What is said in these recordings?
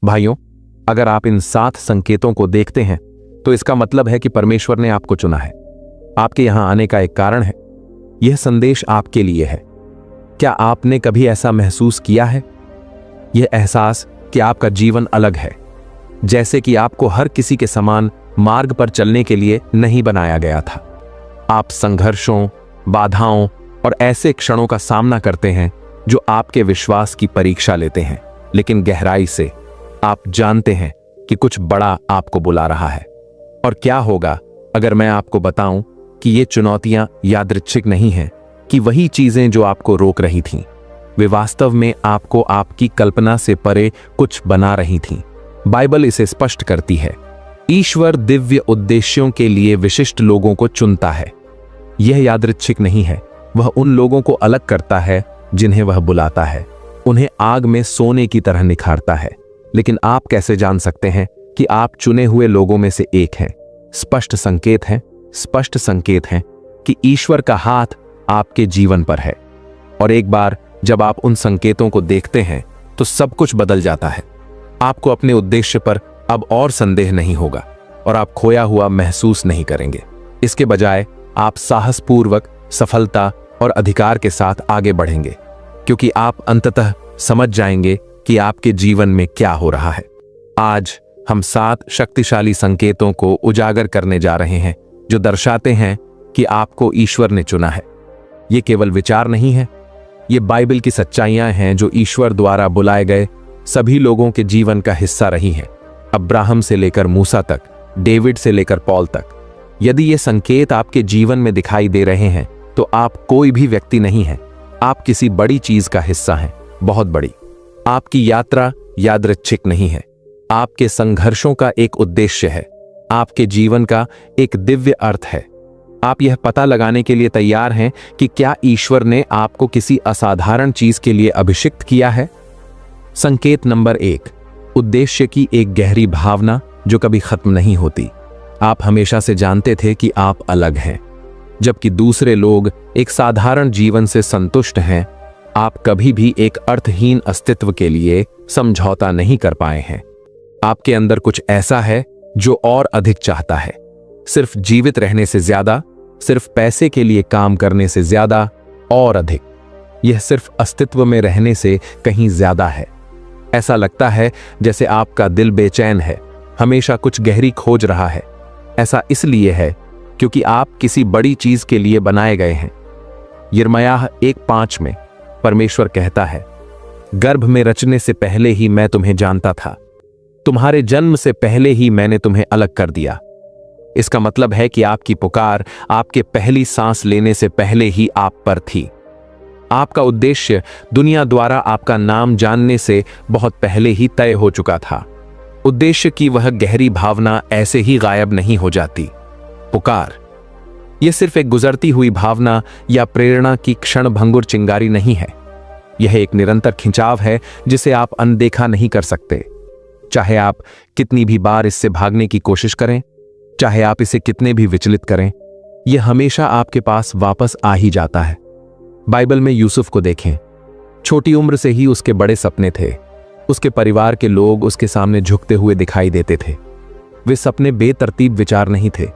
भाइयों, अगर आप इन 7 संकेतों को देखते हैं तो इसका मतलब है कि परमेश्वर ने आपको चुना है। आपके यहां आने का एक कारण है। यह संदेश आपके लिए है। क्या आपने कभी ऐसा महसूस किया है? यह एहसास कि आपका जीवन अलग है, जैसे कि आपको हर किसी के समान मार्ग पर चलने के लिए नहीं बनाया गया था। आप संघर्षों, बाधाओं और ऐसे क्षणों का सामना करते हैं जो आपके विश्वास की परीक्षा लेते हैं, लेकिन गहराई से आप जानते हैं कि कुछ बड़ा आपको बुला रहा है। और क्या होगा अगर मैं आपको बताऊं कि ये चुनौतियां यादृच्छिक नहीं हैं, कि वही चीजें जो आपको रोक रही थीं, वे वास्तव में आपको आपकी कल्पना से परे कुछ बना रही थीं। बाइबल इसे स्पष्ट करती है। ईश्वर दिव्य उद्देश्यों के लिए विशिष्ट लोगों को चुनता है। यह यादृच्छिक नहीं है। वह उन लोगों को अलग करता है जिन्हें वह बुलाता है, उन्हें आग में सोने की तरह निखारता है। लेकिन आप कैसे जान सकते हैं कि आप चुने हुए लोगों में से एक हैं? स्पष्ट संकेत हैं कि ईश्वर का हाथ आपके जीवन पर है। और एक बार जब आप उन संकेतों को देखते हैं तो सब कुछ बदल जाता है। आपको अपने उद्देश्य पर अब और संदेह नहीं होगा और आप खोया हुआ महसूस नहीं करेंगे। इसके बजाय आप साहसपूर्वक, सफलता और अधिकार के साथ आगे बढ़ेंगे, क्योंकि आप अंततः समझ जाएंगे कि आपके जीवन में क्या हो रहा है। आज हम 7 शक्तिशाली संकेतों को उजागर करने जा रहे हैं जो दर्शाते हैं कि आपको ईश्वर ने चुना है। ये केवल विचार नहीं है, ये बाइबल की सच्चाइयां हैं जो ईश्वर द्वारा बुलाए गए सभी लोगों के जीवन का हिस्सा रही हैं, अब्राहम से लेकर मूसा तक, डेविड से लेकर पौल तक। यदि ये संकेत आपके जीवन में दिखाई दे रहे हैं तो आप कोई भी व्यक्ति नहीं हैं, आप किसी बड़ी चीज का हिस्सा हैं, बहुत बड़ी। आपकी यात्रा यादृच्छिक नहीं है, आपके संघर्षों का एक उद्देश्य है, आपके जीवन का एक दिव्य अर्थ है। आप यह पता लगाने के लिए तैयार हैं कि क्या ईश्वर ने आपको किसी असाधारण चीज के लिए अभिषिक्त किया है? संकेत नंबर 1, उद्देश्य की एक गहरी भावना जो कभी खत्म नहीं होती। आप हमेशा से जानते थे कि आप अलग हैं, जबकि दूसरे लोग एक साधारण जीवन से संतुष्ट हैं। आप कभी भी एक अर्थहीन अस्तित्व के लिए समझौता नहीं कर पाए हैं। आपके अंदर कुछ ऐसा है जो और अधिक चाहता है, सिर्फ जीवित रहने से ज्यादा, सिर्फ पैसे के लिए काम करने से ज्यादा, और अधिक। यह सिर्फ अस्तित्व में रहने से कहीं ज्यादा है। ऐसा लगता है जैसे आपका दिल बेचैन है, हमेशा कुछ गहरी खोज रहा है। ऐसा इसलिए है क्योंकि आप किसी बड़ी चीज के लिए बनाए गए हैं। यिर्मयाह 1:5 में परमेश्वर कहता है, गर्भ में रचने से पहले ही मैं तुम्हें जानता था, तुम्हारे जन्म से पहले ही मैंने तुम्हें अलग कर दिया। इसका मतलब है कि आपकी पुकार आपके पहली सांस लेने से पहले ही आप पर थी। आपका उद्देश्य दुनिया द्वारा आपका नाम जानने से बहुत पहले ही तय हो चुका था। उद्देश्य की वह गहरी भावना ऐसे ही गायब नहीं हो जाती। पुकार, यह सिर्फ एक गुजरती हुई भावना या प्रेरणा की क्षणभंगुर चिंगारी नहीं है। यह एक निरंतर खिंचाव है जिसे आप अनदेखा नहीं कर सकते। चाहे आप कितनी भी बार इससे भागने की कोशिश करें, चाहे आप इसे कितने भी विचलित करें, यह हमेशा आपके पास वापस आ ही जाता है। बाइबल में यूसुफ को देखें। छोटी उम्र से ही उसके बड़े सपने थे। उसके परिवार के लोग उसके सामने झुकते हुए दिखाई देते थे। वे सपने बेतरतीब विचार नहीं थे,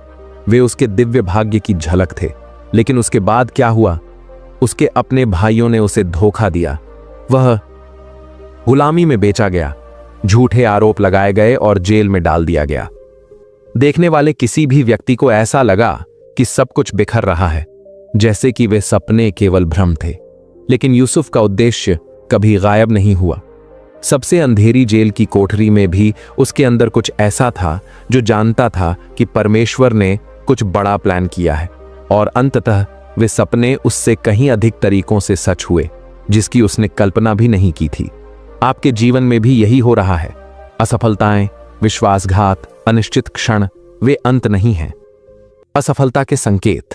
वे उसके दिव्य भाग्य की झलक थे। लेकिन उसके बाद क्या हुआ? उसके अपने भाइयों ने उसे धोखा दिया। वह गुलामी में बेचा गया, झूठे आरोप लगाए गए और जेल में डाल दिया गया। देखने वाले किसी भी व्यक्ति को ऐसा लगा कि सब कुछ बिखर रहा है, जैसे कि वे सपने केवल भ्रम थे। लेकिन यूसुफ का उद्देश्य कभी गायब नहीं हुआ। सबसे अंधेरी जेल की कोठरी में भी उसके अंदर कुछ ऐसा था जो जानता था कि परमेश्वर ने कुछ बड़ा प्लान किया है, और अंततः वे सपने उससे कहीं अधिक तरीकों से सच हुए जिसकी उसने कल्पना भी नहीं की थी। आपके जीवन में भी यही हो रहा है। असफलताएं, विश्वासघात, अनिश्चित क्षण, वे अंत नहीं हैं। असफलता के संकेत,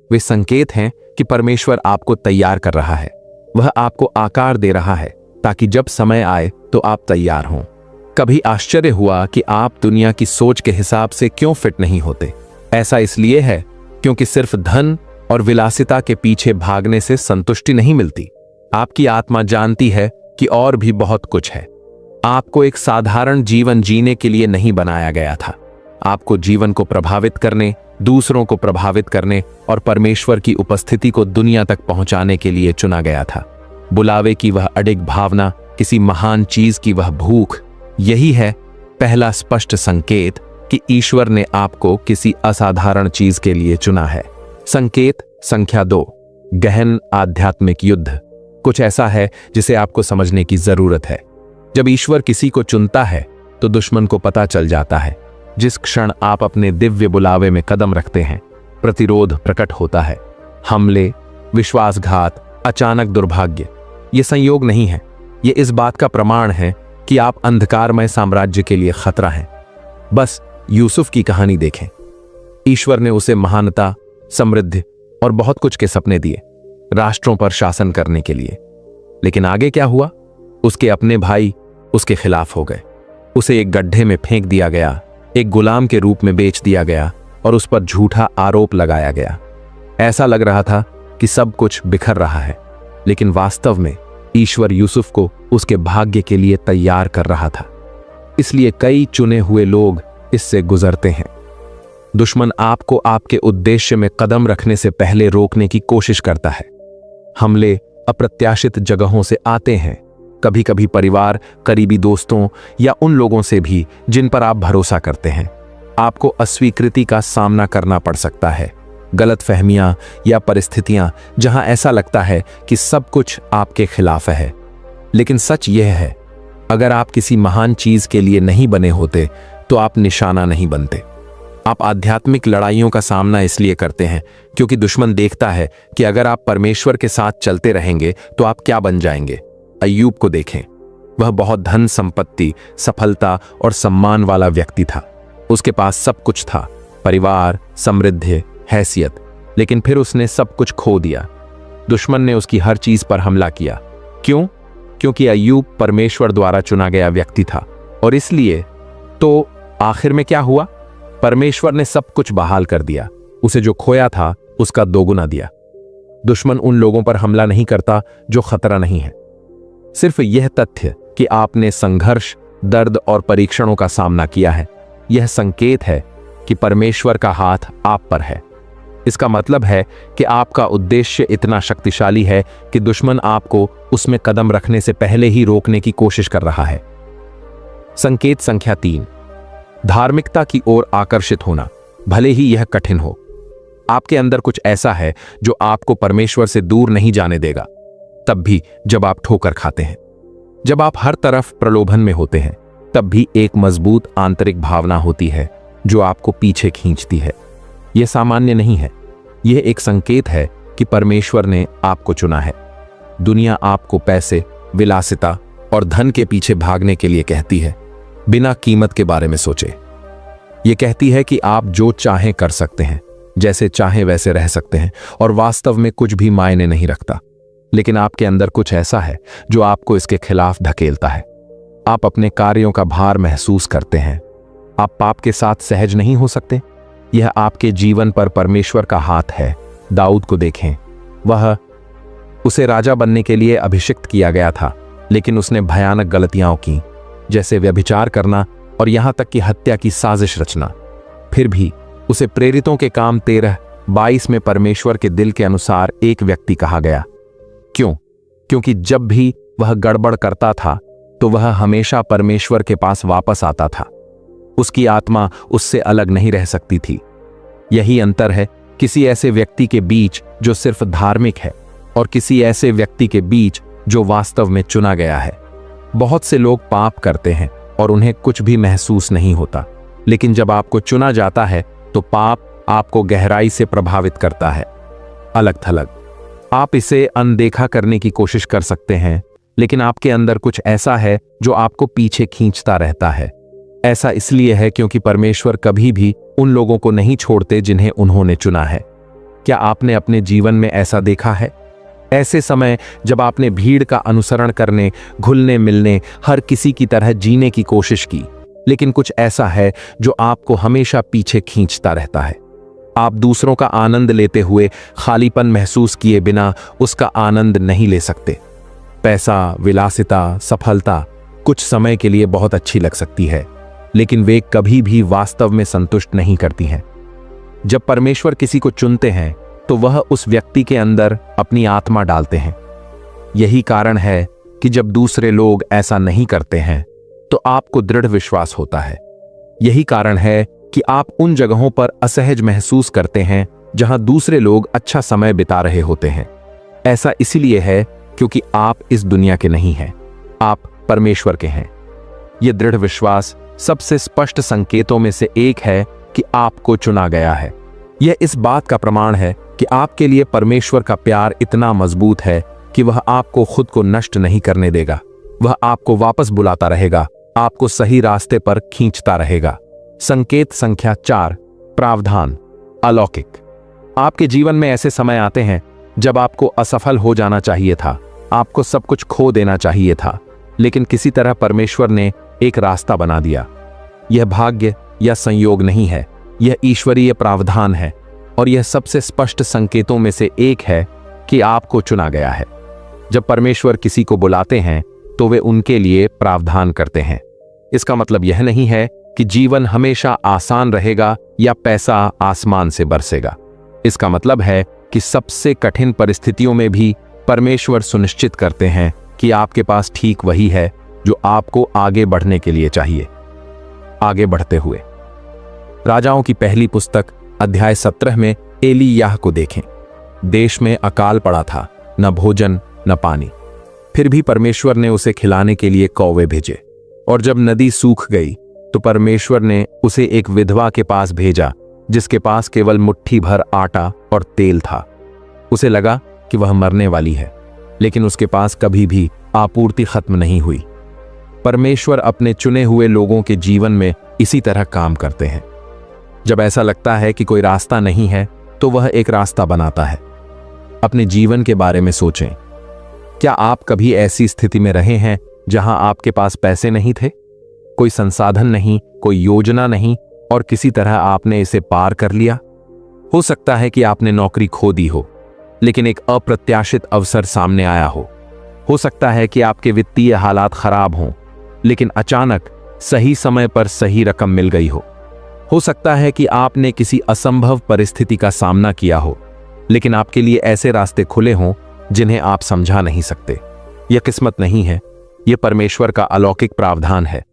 वे संकेत हैं कि परमेश्वर आपको तैयार कर रहा है। वह आपको आकार दे रहा है ताकि जब समय आए तो आप तैयार हों। कभी आश्चर्य हुआ कि आप दुनिया की सोच के हिसाब से क्यों फिट नहीं होते? ऐसा इसलिए है क्योंकि सिर्फ धन और विलासिता के पीछे भागने से संतुष्टि नहीं मिलती। आपकी आत्मा जानती है कि और भी बहुत कुछ है। आपको एक साधारण जीवन जीने के लिए नहीं बनाया गया था। आपको जीवन को प्रभावित करने, दूसरों को प्रभावित करने और परमेश्वर की उपस्थिति को दुनिया तक पहुंचाने के लिए चुना गया था। बुलावे की वह अडिग भावना, किसी महान चीज की वह भूख, यही है पहला स्पष्ट संकेत कि ईश्वर ने आपको किसी असाधारण चीज के लिए चुना है। संकेत संख्या 2, गहन आध्यात्मिक युद्ध। कुछ ऐसा है जिसे आपको समझने की जरूरत है। जब ईश्वर किसी को चुनता है तो दुश्मन को पता चल जाता है। जिस क्षण आप अपने दिव्य बुलावे में कदम रखते हैं, प्रतिरोध प्रकट होता है। हमले, विश्वासघात, अचानक दुर्भाग्य, ये संयोग नहीं है, ये इस बात का प्रमाण है कि आप अंधकारमय साम्राज्य के लिए खतरा हैं। बस यूसुफ की कहानी देखें। ईश्वर ने उसे महानता, समृद्धि और बहुत कुछ के सपने दिए, राष्ट्रों पर शासन करने के लिए। लेकिन आगे क्या हुआ? उसके अपने भाई उसके खिलाफ हो गए। उसे एक गड्ढे में फेंक दिया गया, एक गुलाम के रूप में बेच दिया गया और उस पर झूठा आरोप लगाया गया। ऐसा लग रहा था कि सब कुछ बिखर रहा है, लेकिन वास्तव में ईश्वर यूसुफ को उसके भाग्य के लिए तैयार कर रहा था। इसलिए कई चुने हुए लोग इससे गुजरते हैं। दुश्मन आपको आपके उद्देश्य में कदम रखने से पहले रोकने की कोशिश करता है। हमले अप्रत्याशित जगहों से आते हैं, कभी कभी परिवार, करीबी दोस्तों या उन लोगों से भी जिन पर आप भरोसा करते हैं। आपको अस्वीकृति का सामना करना पड़ सकता है, गलतफहमियां या परिस्थितियां जहां ऐसा लगता है कि सब कुछ आपके खिलाफ है। लेकिन सच यह है, अगर आप किसी महान चीज के लिए नहीं बने होते तो आप निशाना नहीं बनते। आप आध्यात्मिक लड़ाइयों का सामना इसलिए करते हैं क्योंकि दुश्मन देखता है कि अगर आप परमेश्वर के साथ चलते रहेंगे तो आप क्या बन जाएंगे। अय्यूब को देखें, वह बहुत धन संपत्ति, सफलता और सम्मान वाला व्यक्ति था। उसके पास सब कुछ था, परिवार, समृद्धि, हैसियत, लेकिन फिर उसने सब कुछ खो दिया। दुश्मन ने उसकी हर चीज पर हमला किया। क्यों? क्योंकि अय्यूब परमेश्वर द्वारा चुना गया व्यक्ति था। और इसलिए तो आखिर में क्या हुआ? परमेश्वर ने सब कुछ बहाल कर दिया। उसे जो खोया था उसका दोगुना दिया। दुश्मन उन लोगों पर हमला नहीं करता जो खतरा नहीं है। सिर्फ यह तथ्य कि आपने संघर्ष, दर्द और परीक्षणों का सामना किया है, यह संकेत है कि परमेश्वर का हाथ आप पर है। इसका मतलब है कि आपका उद्देश्य इतना शक्तिशाली है कि दुश्मन आपको उसमें कदम रखने से पहले ही रोकने की कोशिश कर रहा है। संकेत संख्या 3, धार्मिकता की ओर आकर्षित होना, भले ही यह कठिन हो। आपके अंदर कुछ ऐसा है जो आपको परमेश्वर से दूर नहीं जाने देगा, तब भी जब आप ठोकर खाते हैं। जब आप हर तरफ प्रलोभन में होते हैं, तब भी एक मजबूत आंतरिक भावना होती है जो आपको पीछे खींचती है। यह सामान्य नहीं है, यह एक संकेत है कि परमेश्वर ने आपको चुना है। दुनिया आपको पैसे, विलासिता और धन के पीछे भागने के लिए कहती है, बिना कीमत के बारे में सोचे। यह कहती है कि आप जो चाहें कर सकते हैं, जैसे चाहें वैसे रह सकते हैं और वास्तव में कुछ भी मायने नहीं रखता। लेकिन आपके अंदर कुछ ऐसा है जो आपको इसके खिलाफ धकेलता है। आप अपने कार्यों का भार महसूस करते हैं। आप पाप के साथ सहज नहीं हो सकते। यह आपके जीवन पर परमेश्वर का हाथ है। दाऊद को देखें, उसे राजा बनने के लिए अभिषिक्त किया गया था, लेकिन उसने भयानक गलतियां की, जैसे व्यभिचार करना और यहां तक कि हत्या की साजिश रचना। फिर भी उसे प्रेरितों के काम 13:22 में परमेश्वर के दिल के अनुसार एक व्यक्ति कहा गया। क्यों? क्योंकि जब भी वह गड़बड़ करता था तो वह हमेशा परमेश्वर के पास वापस आता था। उसकी आत्मा उससे अलग नहीं रह सकती थी। यही अंतर है किसी ऐसे व्यक्ति के बीच जो सिर्फ धार्मिक है और किसी ऐसे व्यक्ति के बीच जो वास्तव में चुना गया है। बहुत से लोग पाप करते हैं और उन्हें कुछ भी महसूस नहीं होता, लेकिन जब आपको चुना जाता है तो पाप आपको गहराई से प्रभावित करता है। अलग थलग आप इसे अनदेखा करने की कोशिश कर सकते हैं, लेकिन आपके अंदर कुछ ऐसा है जो आपको पीछे खींचता रहता है। ऐसा इसलिए है क्योंकि परमेश्वर कभी भी उन लोगों को नहीं छोड़ते जिन्हें उन्होंने चुना है। क्या आपने अपने जीवन में ऐसा देखा है? ऐसे समय जब आपने भीड़ का अनुसरण करने, घुलने मिलने, हर किसी की तरह जीने की कोशिश की, लेकिन कुछ ऐसा है जो आपको हमेशा पीछे खींचता रहता है। आप दूसरों का आनंद लेते हुए खालीपन महसूस किए बिना उसका आनंद नहीं ले सकते। पैसा, विलासिता, सफलता, कुछ समय के लिए बहुत अच्छी लग सकती है, लेकिन वे कभी भी वास्तव में संतुष्ट नहीं करती हैं। जब परमेश्वर किसी को चुनते हैं तो वह उस व्यक्ति के अंदर अपनी आत्मा डालते हैं। यही कारण है कि जब दूसरे लोग ऐसा नहीं करते हैं तो आपको दृढ़ विश्वास होता है। यही कारण है कि आप उन जगहों पर असहज महसूस करते हैं जहां दूसरे लोग अच्छा समय बिता रहे होते हैं। ऐसा इसलिए है क्योंकि आप इस दुनिया के नहीं हैं, आप परमेश्वर के हैं। यह दृढ़ विश्वास सबसे स्पष्ट संकेतों में से एक है कि आपको चुना गया है। यह इस बात का प्रमाण है कि आपके लिए परमेश्वर का प्यार इतना मजबूत है कि वह आपको खुद को नष्ट नहीं करने देगा। वह आपको वापस बुलाता रहेगा, आपको सही रास्ते पर खींचता रहेगा। संकेत संख्या 4, प्रावधान, अलौकिक। आपके जीवन में ऐसे समय आते हैं जब आपको असफल हो जाना चाहिए था, आपको सब कुछ खो देना चाहिए था, लेकिन किसी तरह परमेश्वर ने एक रास्ता बना दिया। यह भाग्य या संयोग नहीं है, यह ईश्वरीय प्रावधान है, और यह सबसे स्पष्ट संकेतों में से एक है कि आपको चुना गया है। जब परमेश्वर किसी को बुलाते हैं तो वे उनके लिए प्रावधान करते हैं। इसका मतलब यह नहीं है कि जीवन हमेशा आसान रहेगा या पैसा आसमान से बरसेगा। इसका मतलब है कि सबसे कठिन परिस्थितियों में भी परमेश्वर सुनिश्चित करते हैं कि आपके पास ठीक वही है जो आपको आगे बढ़ने के लिए चाहिए। आगे बढ़ते हुए राजाओं की पहली पुस्तक अध्याय 17 में एलीयाह को देखें। देश में अकाल पड़ा था, न भोजन न पानी, फिर भी परमेश्वर ने उसे खिलाने के लिए कौवे भेजे। और जब नदी सूख गई तो परमेश्वर ने उसे एक विधवा के पास भेजा जिसके पास केवल मुट्ठी भर आटा और तेल था। उसे लगा कि वह मरने वाली है, लेकिन उसके पास कभी भी आपूर्ति खत्म नहीं हुई। परमेश्वर अपने चुने हुए लोगों के जीवन में इसी तरह काम करते हैं। जब ऐसा लगता है कि कोई रास्ता नहीं है तो वह एक रास्ता बनाता है। अपने जीवन के बारे में सोचें। क्या आप कभी ऐसी स्थिति में रहे हैं जहां आपके पास पैसे नहीं थे, कोई संसाधन नहीं, कोई योजना नहीं, और किसी तरह आपने इसे पार कर लिया? हो सकता है कि आपने नौकरी खो दी हो, लेकिन एक अप्रत्याशित अवसर सामने आया हो सकता है कि आपके वित्तीय हालात खराब हों, लेकिन अचानक सही समय पर सही रकम मिल गई हो सकता है कि आपने किसी असंभव परिस्थिति का सामना किया हो, लेकिन आपके लिए ऐसे रास्ते खुले हों जिन्हें आप समझा नहीं सकते। यह किस्मत नहीं है, यह परमेश्वर का अलौकिक प्रावधान है।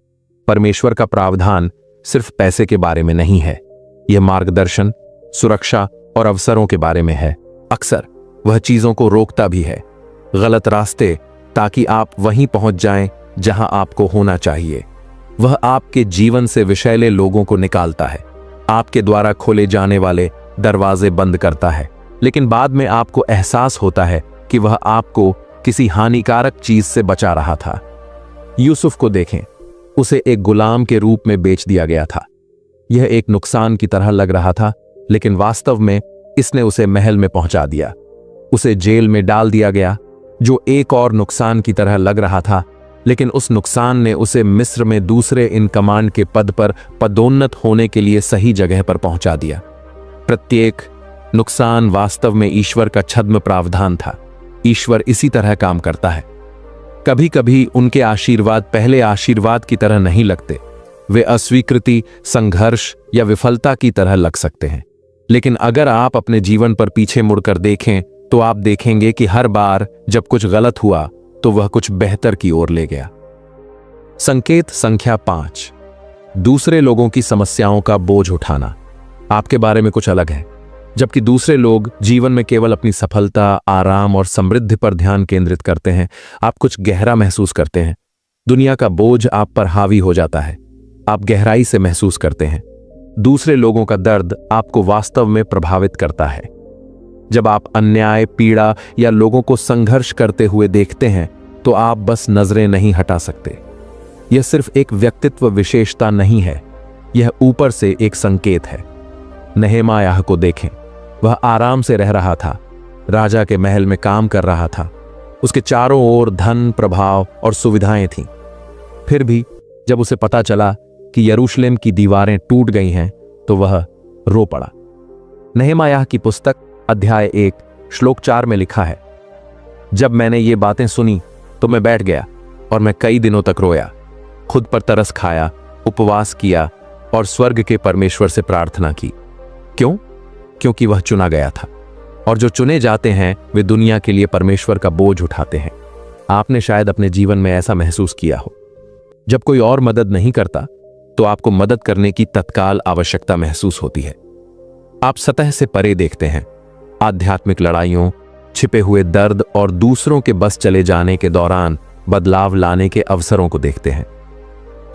परमेश्वर का प्रावधान सिर्फ पैसे के बारे में नहीं है, यह मार्गदर्शन, सुरक्षा और अवसरों के बारे में है। अक्सर वह चीजों को रोकता भी है, गलत रास्ते, ताकि आप वहीं पहुंच जाएं जहां आपको होना चाहिए। वह आपके जीवन से विषैले लोगों को निकालता है, आपके द्वारा खोले जाने वाले दरवाजे बंद करता है, लेकिन बाद में आपको एहसास होता है कि वह आपको किसी हानिकारक चीज से बचा रहा था। यूसुफ को देखें, उसे एक गुलाम के रूप में बेच दिया गया था। यह एक नुकसान की तरह लग रहा था, लेकिन वास्तव में इसने उसे महल में पहुंचा दिया। उसे जेल में डाल दिया गया, जो एक और नुकसान की तरह लग रहा था, लेकिन उस नुकसान ने उसे मिस्र में दूसरे इन कमांड के पद पर पदोन्नत होने के लिए सही जगह पर पहुंचा दिया। प्रत्येक नुकसान वास्तव में ईश्वर का छद्म प्रावधान था। ईश्वर इसी तरह काम करता है। कभी कभी उनके आशीर्वाद पहले आशीर्वाद की तरह नहीं लगते, वे अस्वीकृति, संघर्ष या विफलता की तरह लग सकते हैं, लेकिन अगर आप अपने जीवन पर पीछे मुड़कर देखें तो आप देखेंगे कि हर बार जब कुछ गलत हुआ तो वह कुछ बेहतर की ओर ले गया। संकेत संख्या 5, दूसरे लोगों की समस्याओं का बोझ उठाना। आपके बारे में कुछ अलग है, जबकि दूसरे लोग जीवन में केवल अपनी सफलता, आराम और समृद्धि पर ध्यान केंद्रित करते हैं, आप कुछ गहरा महसूस करते हैं। दुनिया का बोझ आप पर हावी हो जाता है, आप गहराई से महसूस करते हैं। दूसरे लोगों का दर्द आपको वास्तव में प्रभावित करता है। जब आप अन्याय, पीड़ा या लोगों को संघर्ष करते हुए देखते हैं तो आप बस नजरें नहीं हटा सकते। यह सिर्फ एक व्यक्तित्व विशेषता नहीं है, यह ऊपर से एक संकेत है। नहेमायाह को देखें, वह आराम से रह रहा था, राजा के महल में काम कर रहा था, उसके चारों ओर धन, प्रभाव और सुविधाएं थीं। फिर भी जब उसे पता चला कि यरूशलेम की दीवारें टूट गई हैं तो वह रो पड़ा। नहेमायाह की पुस्तक अध्याय 1 श्लोक 4 में लिखा है, जब मैंने ये बातें सुनी तो मैं बैठ गया और मैं कई दिनों तक रोया। खुद पर तरस खाया, उपवास किया और स्वर्ग के परमेश्वर से प्रार्थना की। क्यों? क्योंकि वह चुना गया था, और जो चुने जाते हैं वे दुनिया के लिए परमेश्वर का बोझ उठाते हैं। आपने शायद अपने जीवन में ऐसा महसूस किया हो, जब कोई और मदद नहीं करता तो आपको मदद करने की तत्काल आवश्यकता महसूस होती है। आप सतह से परे देखते हैं, आध्यात्मिक लड़ाइयों, छिपे हुए दर्द और दूसरों के बस चले जाने के दौरान बदलाव लाने के अवसरों को देखते हैं।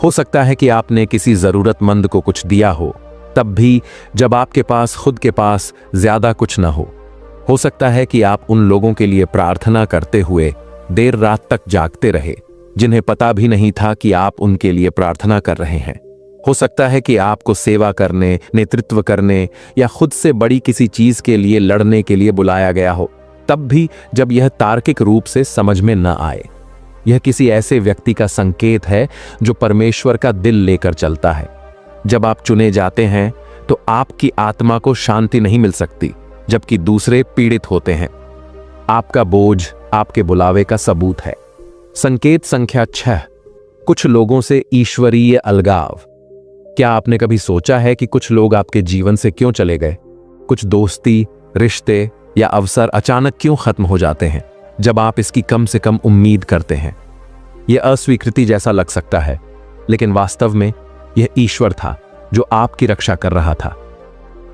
हो सकता है कि आपने किसी जरूरतमंद को कुछ दिया हो, तब भी जब आपके पास खुद के पास ज्यादा कुछ न हो। हो सकता है कि आप उन लोगों के लिए प्रार्थना करते हुए देर रात तक जागते रहे जिन्हें पता भी नहीं था कि आप उनके लिए प्रार्थना कर रहे हैं। हो सकता है कि आपको सेवा करने, नेतृत्व करने या खुद से बड़ी किसी चीज के लिए लड़ने के लिए बुलाया गया हो, तब भी जब यह तार्किक रूप से समझ में न आए। यह किसी ऐसे व्यक्ति का संकेत है जो परमेश्वर का दिल लेकर चलता है। जब आप चुने जाते हैं तो आपकी आत्मा को शांति नहीं मिल सकती, जबकि दूसरे पीड़ित होते हैं। आपका बोझ आपके बुलावे का सबूत है। संकेत संख्या 6, कुछ लोगों से ईश्वरीय अलगाव। क्या आपने कभी सोचा है कि कुछ लोग आपके जीवन से क्यों चले गए? कुछ दोस्ती, रिश्ते या अवसर अचानक क्यों खत्म हो जाते हैं जब आप इसकी कम से कम उम्मीद करते हैं? यह अस्वीकृति जैसा लग सकता है, लेकिन वास्तव में यह ईश्वर था जो आपकी रक्षा कर रहा था।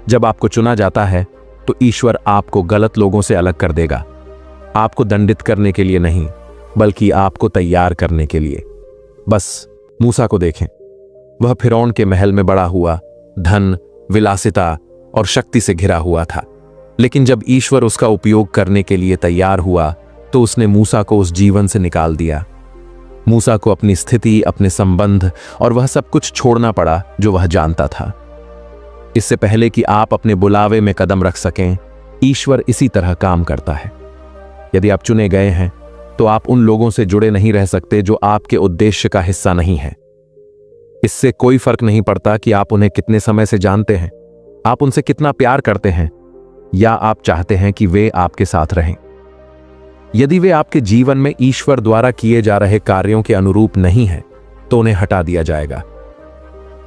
जब आपको चुना जाता है तो ईश्वर आपको गलत लोगों से अलग कर देगा, आपको दंडित करने के लिए नहीं, बल्कि आपको तैयार करने के लिए। बस मूसा को देखें, वह फिरौन के महल में बड़ा हुआ, धन, विलासिता और शक्ति से घिरा हुआ था। लेकिन जब ईश्वर उसका उपयोग करने के लिए तैयार हुआ तो उसने मूसा को उस जीवन से निकाल दिया। मूसा को अपनी स्थिति, अपने संबंध और वह सब कुछ छोड़ना पड़ा जो वह जानता था। इससे पहले कि आप अपने बुलावे में कदम रख सकें, ईश्वर इसी तरह काम करता है। यदि आप चुने गए हैं तो आप उन लोगों से जुड़े नहीं रह सकते जो आपके उद्देश्य का हिस्सा नहीं है। इससे कोई फर्क नहीं पड़ता कि आप उन्हें कितने समय से जानते हैं, आप उनसे कितना प्यार करते हैं, या आप चाहते हैं कि वे आपके साथ रहें। यदि वे आपके जीवन में ईश्वर द्वारा किए जा रहे कार्यों के अनुरूप नहीं हैं, तो उन्हें हटा दिया जाएगा।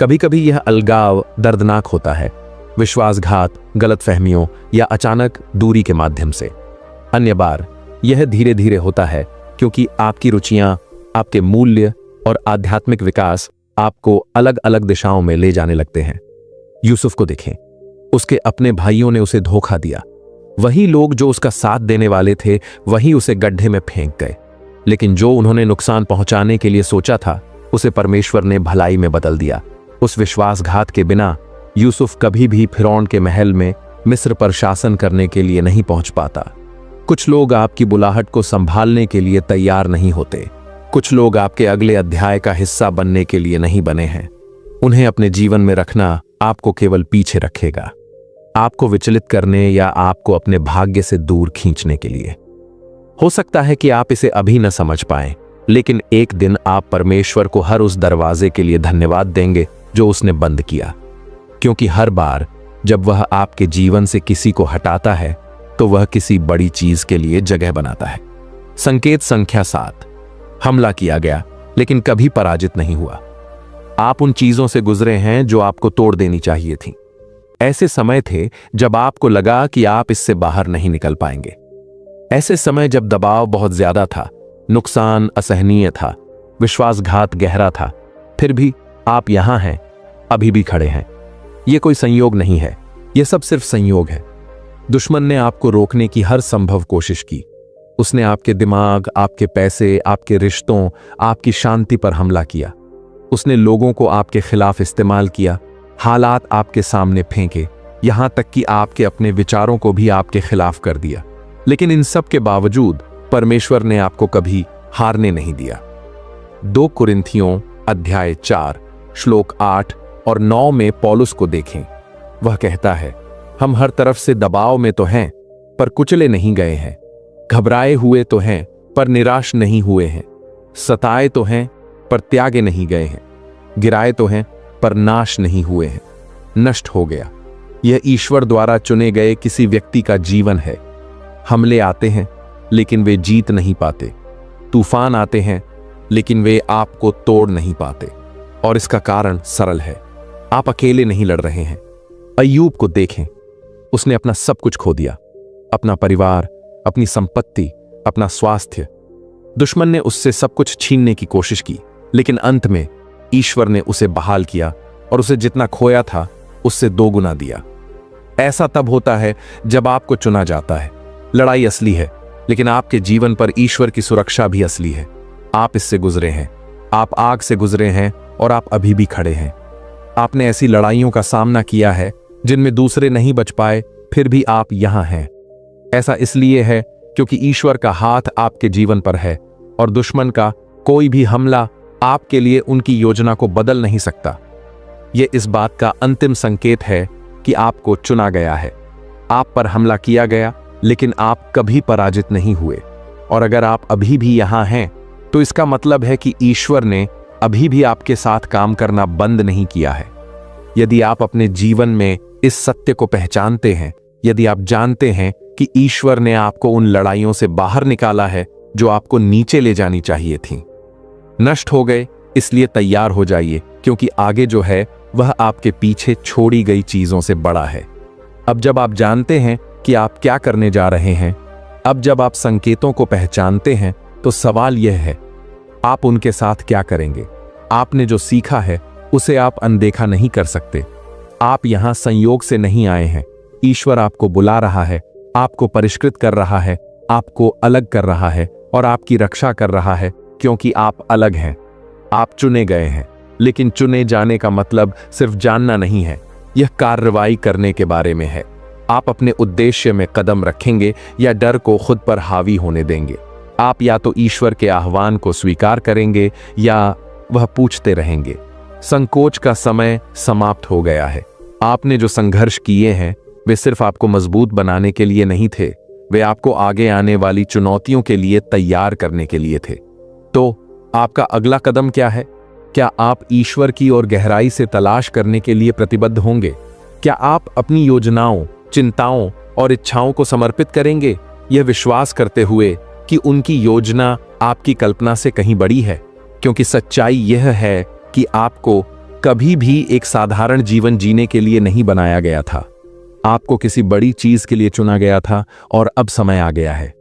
कभी कभी यह अलगाव दर्दनाक होता है, विश्वासघात, गलतफहमियों या अचानक दूरी के माध्यम से। अन्य बार यह धीरे धीरे होता है क्योंकि आपकी रुचियां, आपके मूल्य और आध्यात्मिक विकास आपको अलग अलग दिशाओं में ले जाने लगते हैं। यूसुफ को देखें, उसके अपने भाइयों ने उसे धोखा दिया। वही लोग जो उसका साथ देने वाले थे वही उसे गड्ढे में फेंक गए, लेकिन जो उन्होंने नुकसान पहुंचाने के लिए सोचा था उसे परमेश्वर ने भलाई में बदल दिया। उस विश्वासघात के बिना यूसुफ कभी भी फिरौन के महल में मिस्र पर शासन करने के लिए नहीं पहुंच पाता। कुछ लोग आपकी बुलाहट को संभालने के लिए तैयार नहीं होते। कुछ लोग आपके अगले अध्याय का हिस्सा बनने के लिए नहीं बने हैं। उन्हें अपने जीवन में रखना आपको केवल पीछे रखेगा, आपको विचलित करने या आपको अपने भाग्य से दूर खींचने के लिए। हो सकता है कि आप इसे अभी न समझ पाएं, लेकिन एक दिन आप परमेश्वर को हर उस दरवाजे के लिए धन्यवाद देंगे जो उसने बंद किया, क्योंकि हर बार जब वह आपके जीवन से किसी को हटाता है तो वह किसी बड़ी चीज के लिए जगह बनाता है। संकेत संख्या 7, हमला किया गया लेकिन कभी पराजित नहीं हुआ। आप उन चीजों से गुजरे हैं जो आपको तोड़ देनी चाहिए थी। ऐसे समय थे जब आपको लगा कि आप इससे बाहर नहीं निकल पाएंगे। ऐसे समय जब दबाव बहुत ज्यादा था, नुकसान असहनीय था, विश्वासघात गहरा था, फिर भी आप यहां हैं, अभी भी खड़े हैं। यह कोई संयोग नहीं है, यह सब सिर्फ संयोग है। दुश्मन ने आपको रोकने की हर संभव कोशिश की। उसने आपके दिमाग, आपके पैसे, आपके रिश्तों, आपकी शांति पर हमला किया। उसने लोगों को आपके खिलाफ इस्तेमाल किया, हालात आपके सामने फेंके, यहां तक कि आपके अपने विचारों को भी आपके खिलाफ कर दिया। लेकिन इन सब के बावजूद परमेश्वर ने आपको कभी हारने नहीं दिया। 2 कुरिन्थियों अध्याय 4 श्लोक 8 और 9 में पौलुस को देखें। वह कहता है, हम हर तरफ से दबाव में तो हैं पर कुचले नहीं गए हैं, घबराए हुए तो हैं पर निराश नहीं हुए हैं, सताए तो हैं पर त्यागे नहीं गए हैं, गिराए तो हैं पर नाश नहीं हुए हैं, नष्ट हो गया। यह ईश्वर द्वारा चुने गए किसी व्यक्ति का जीवन है। हमले आते हैं लेकिन वे जीत नहीं पाते, तूफान आते हैं लेकिन वे आपको तोड़ नहीं पाते, और इसका कारण सरल है, आप अकेले नहीं लड़ रहे हैं। अय्यूब को देखें, उसने अपना सब कुछ खो दिया, अपना परिवार, अपनी संपत्ति, अपना स्वास्थ्य। दुश्मन ने उससे सब कुछ छीनने की कोशिश की, लेकिन अंत में ईश्वर ने उसे बहाल किया और उसे जितना खोया था उससे 2 गुना दिया। ऐसा तब होता है जब आपको चुना जाता है। लड़ाई असली है, लेकिन आपके जीवन पर ईश्वर की सुरक्षा भी असली है। आप इससे गुजरे हैं, आप आग से गुजरे हैं, और आप अभी भी खड़े हैं। आपने ऐसी लड़ाइयों का सामना किया है जिनमें दूसरे नहीं बच पाए, फिर भी आप यहां हैं। ऐसा इसलिए है क्योंकि ईश्वर का हाथ आपके जीवन पर है, और दुश्मन का कोई भी हमला आपके लिए उनकी योजना को बदल नहीं सकता। यह इस बात का अंतिम संकेत है कि आपको चुना गया है। आप पर हमला किया गया, लेकिन आप कभी पराजित नहीं हुए। और अगर आप अभी भी यहां हैं, तो इसका मतलब है कि ईश्वर ने अभी भी आपके साथ काम करना बंद नहीं किया है। यदि आप अपने जीवन में इस सत्य को पहचानते हैं, यदि आप जानते हैं कि ईश्वर ने आपको उन लड़ाइयों से बाहर निकाला है जो आपको नीचे ले जानी चाहिए थी, नष्ट हो गए, इसलिए तैयार हो जाइए, क्योंकि आगे जो है वह आपके पीछे छोड़ी गई चीजों से बड़ा है। अब जब आप जानते हैं कि आप क्या करने जा रहे हैं, अब जब आप संकेतों को पहचानते हैं, तो सवाल यह है, आप उनके साथ क्या करेंगे? आपने जो सीखा है उसे आप अनदेखा नहीं कर सकते। आप यहां संयोग से नहीं आए हैं। ईश्वर आपको बुला रहा है, आपको परिष्कृत कर रहा है, आपको अलग कर रहा है, और आपकी रक्षा कर रहा है, क्योंकि आप अलग हैं। आप चुने गए हैं, लेकिन चुने जाने का मतलब सिर्फ जानना नहीं है, यह कार्रवाई करने के बारे में है। आप अपने उद्देश्य में कदम रखेंगे या डर को खुद पर हावी होने देंगे। आप या तो ईश्वर के आह्वान को स्वीकार करेंगे या वह पूछते रहेंगे। संकोच का समय समाप्त हो गया है। आपने जो संघर्ष किए हैं वे सिर्फ आपको मजबूत बनाने के लिए नहीं थे, वे आपको आगे आने वाली चुनौतियों के लिए तैयार करने के लिए थे। तो आपका अगला कदम क्या है? क्या आप ईश्वर की ओर गहराई से तलाश करने के लिए प्रतिबद्ध होंगे? क्या आप अपनी योजनाओं, चिंताओं और इच्छाओं को समर्पित करेंगे, यह विश्वास करते हुए कि उनकी योजना आपकी कल्पना से कहीं बड़ी है? क्योंकि सच्चाई यह है कि आपको कभी भी एक साधारण जीवन जीने के लिए नहीं बनाया गया था। आपको किसी बड़ी चीज के लिए चुना गया था, और अब समय आ गया है